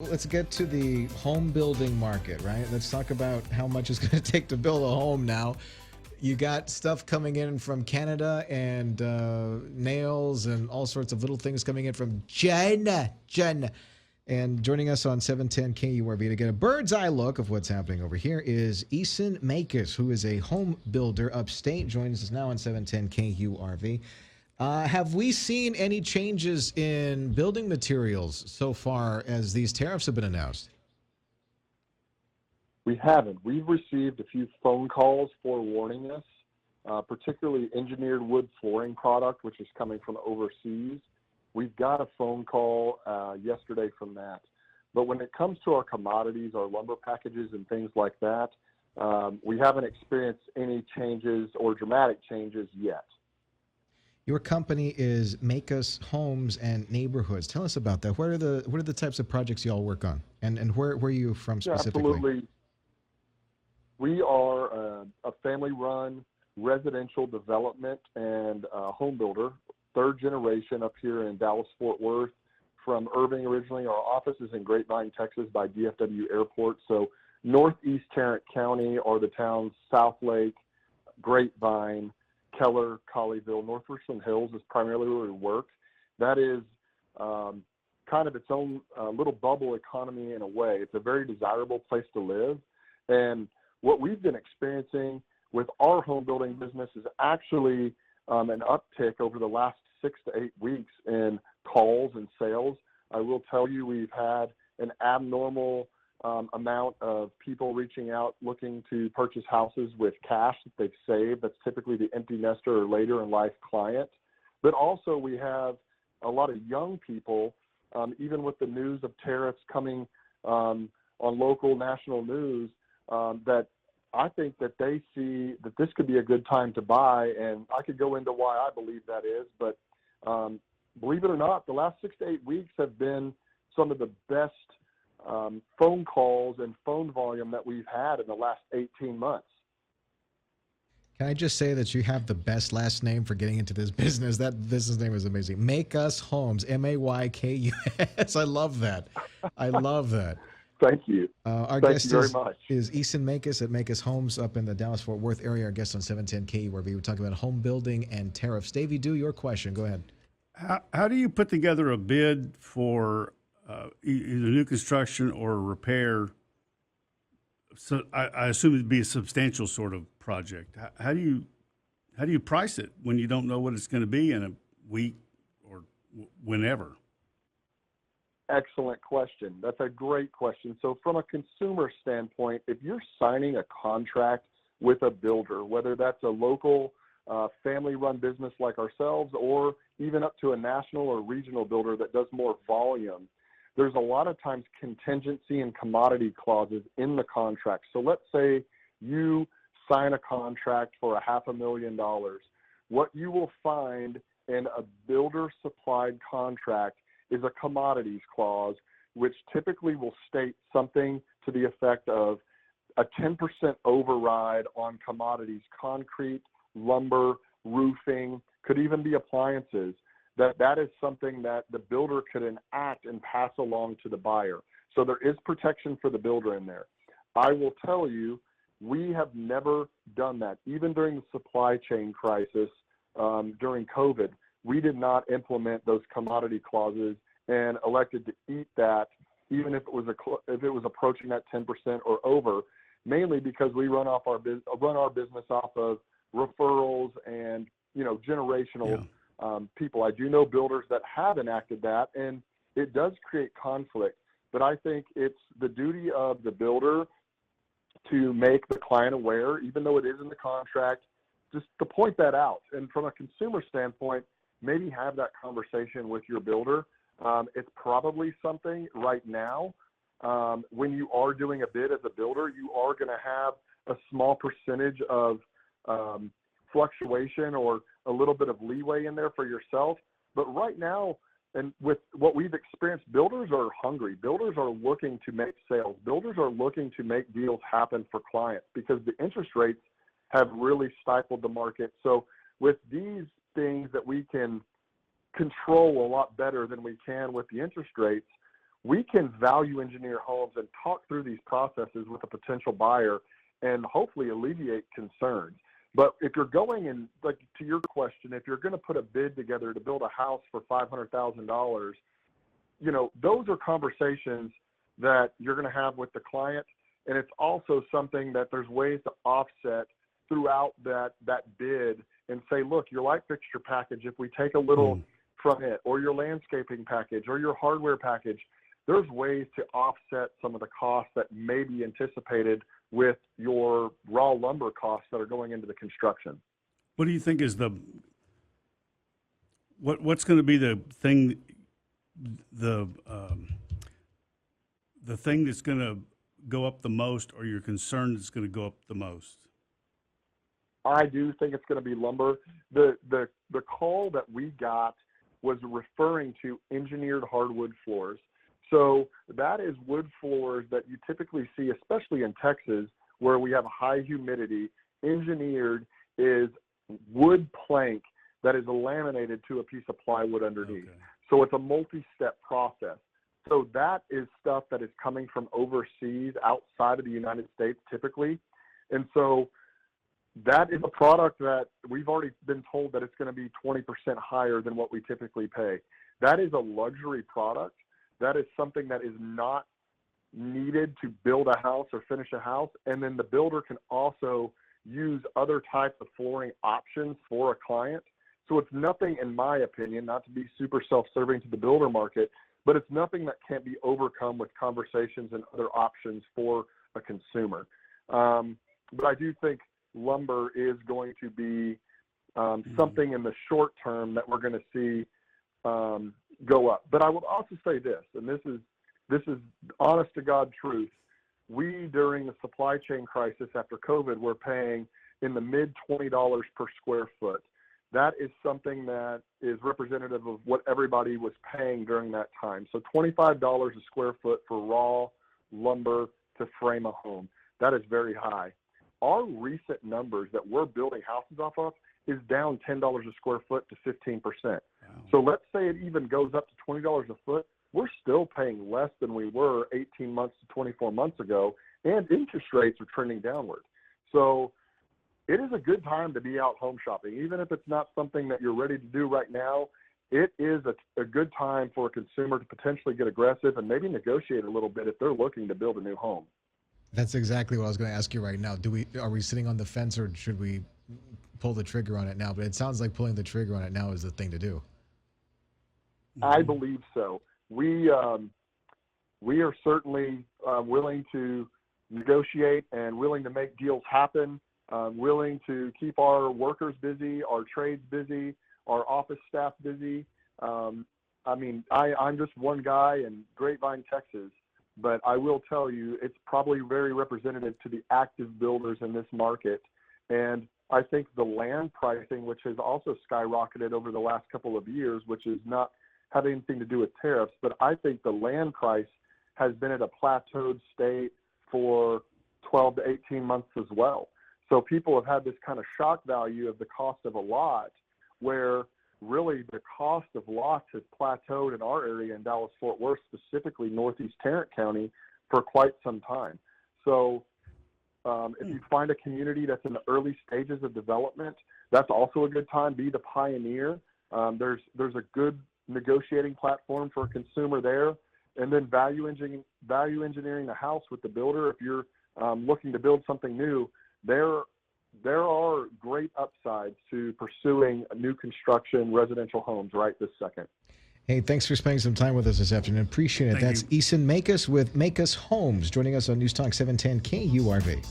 Let's get to the home building market, right? Let's talk about how much it's going to take to build a home now. You got stuff coming in from Canada and nails and all sorts of little things coming in from China. And joining us on 710 KURV to get a bird's eye look of what's happening over here is Eason Maykus, who is a home builder upstate. Joins us now on 710 KURV. Have we seen any changes in building materials so far as these tariffs have been announced? We haven't. We've received a few phone calls forewarning us, particularly engineered wood flooring product, which is coming from overseas. We've got a phone call yesterday from that. But when it comes to our commodities, our lumber packages and things like that, we haven't experienced any changes or dramatic changes yet. Your company is Maykus Homes and Neighborhoods. Tell us about that. What are the types of projects you all work on, and where are you from specifically? Yeah, absolutely. We are a family-run residential development and home builder, third generation up here in Dallas-Fort Worth. From Irving originally. Our office is in Grapevine, Texas by DFW Airport. So northeast Tarrant County are the towns Southlake, Grapevine, Keller, Colleyville. North Richland Hills is primarily where we work. That is kind of its own little bubble economy in a way. It's a very desirable place to live. And what we've been experiencing with our home building business is actually an uptick over the last 6 to 8 weeks in calls and sales. I will tell you we've had an abnormal amount of people reaching out looking to purchase houses with cash that they've saved. That's typically the empty nester or later in life client. But also we have a lot of young people, even with the news of tariffs coming on local national news, that I think that they see that this could be a good time to buy. And I could go into why I believe that is, but believe it or not, the last 6 to 8 weeks have been some of the best phone calls and phone volume that we've had in the last 18 months. Can I just say that you have the best last name for getting into this business? That business name is amazing. Maykus Homes, Maykus. I love that. I love that. Thank you. Our Thank guest you very much. is Eason Maykus at Maykus Homes up in the Dallas-Fort Worth area. Our guest on 710 KURV. We're talking about home building and tariffs. Davey, do your question. Go ahead. How do you put together a bid for either new construction or repair? So I assume it'd be a substantial sort of project. How do you price it when you don't know what it's going to be in a week or whenever? Excellent question. That's a great question. So from a consumer standpoint, if you're signing a contract with a builder, whether that's a local family-run business like ourselves or even up to a national or regional builder that does more volume, there's a lot of times contingency and commodity clauses in the contract. So let's say you sign a contract for $500,000. What you will find in a builder-supplied contract is a commodities clause, which typically will state something to the effect of a 10% override on commodities, concrete, lumber, roofing, could even be appliances. That is something that the builder could enact and pass along to the buyer. So there is protection for the builder in there. I will tell you, we have never done that. Even during the supply chain crisis during COVID, we did not implement those commodity clauses and elected to eat that, even if it was approaching that 10% or over, mainly because we run our business off of referrals and generational people. I do know builders that have enacted that, and it does create conflict. But I think it's the duty of the builder to make the client aware, even though it is in the contract, just to point that out. And from a consumer standpoint, maybe have that conversation with your builder. It's probably something right now when you are doing a bid as a builder, you are going to have a small percentage of fluctuation or a little bit of leeway in there for yourself. But right now, and with what we've experienced, builders are hungry. Builders are looking to make sales. Builders are looking to make deals happen for clients because the interest rates have really stifled the market. So with these things that we can control a lot better than we can with the interest rates, we can value engineer homes and talk through these processes with a potential buyer and hopefully alleviate concerns. But if you're going in, like to your question, if you're going to put a bid together to build a house for $500,000, those are conversations that you're going to have with the client. And it's also something that there's ways to offset throughout that bid and say, look, your light fixture package, if we take a little from it, or your landscaping package or your hardware package, there's ways to offset some of the costs that may be anticipated with your raw lumber costs that are going into the construction. What do you think is what's going to be the thing, the thing that's going to go up the most, or you're concerned it's going to go up the most? I do think it's going to be lumber. The call that we got was referring to engineered hardwood floors. So that is wood floors that you typically see, especially in Texas, where we have high humidity. Engineered is wood plank that is laminated to a piece of plywood underneath. Okay. So it's a multi-step process. So that is stuff that is coming from overseas, outside of the United States typically. And so that is a product that we've already been told that it's going to be 20% higher than what we typically pay. That is a luxury product. That is something that is not needed to build a house or finish a house. And then the builder can also use other types of flooring options for a client. So it's nothing, in my opinion, not to be super self-serving to the builder market, but it's nothing that can't be overcome with conversations and other options for a consumer. But I do think lumber is going to be something in the short term that we're going to see go up. But I will also say this, and this is honest to God truth. We, during the supply chain crisis after COVID, were paying in the mid $20 per square foot. That is something that is representative of what everybody was paying during that time. So $25 a square foot for raw lumber to frame a home. That is very high. Our recent numbers that we're building houses off of is down $10 a square foot to 15%. Wow. So let's say it even goes up to $20 a foot. We're still paying less than we were 18 months to 24 months ago, and interest rates are trending downward. So it is a good time to be out home shopping. Even if it's not something that you're ready to do right now, it is a good time for a consumer to potentially get aggressive and maybe negotiate a little bit if they're looking to build a new home. That's exactly what I was going to ask you right now. Are we sitting on the fence, or should we pull the trigger on it now? But it sounds like pulling the trigger on it now is the thing to do. I believe so. We are certainly willing to negotiate and willing to make deals happen, willing to keep our workers busy, our trades busy, our office staff busy. I'm just one guy in Grapevine, Texas, but I will tell you it's probably very representative to the active builders in this market. And I think the land pricing, which has also skyrocketed over the last couple of years, which is not have anything to do with tariffs, but I think the land price has been at a plateaued state for 12 to 18 months as well. So people have had this kind of shock value of the cost of a lot, where really the cost of lots has plateaued in our area in Dallas-Fort Worth, specifically Northeast Tarrant County, for quite some time. So if you find a community that's in the early stages of development, that's also a good time. Be the pioneer. There's a good negotiating platform for a consumer there, and then value engineering the house with the builder. If you're looking to build something new, there are great upsides to pursuing a new construction residential homes right this second. Hey, thanks for spending some time with us this afternoon. Appreciate it. Thank That's you. Eason Maykus with Maykus Homes joining us on News Talk 710 KURV.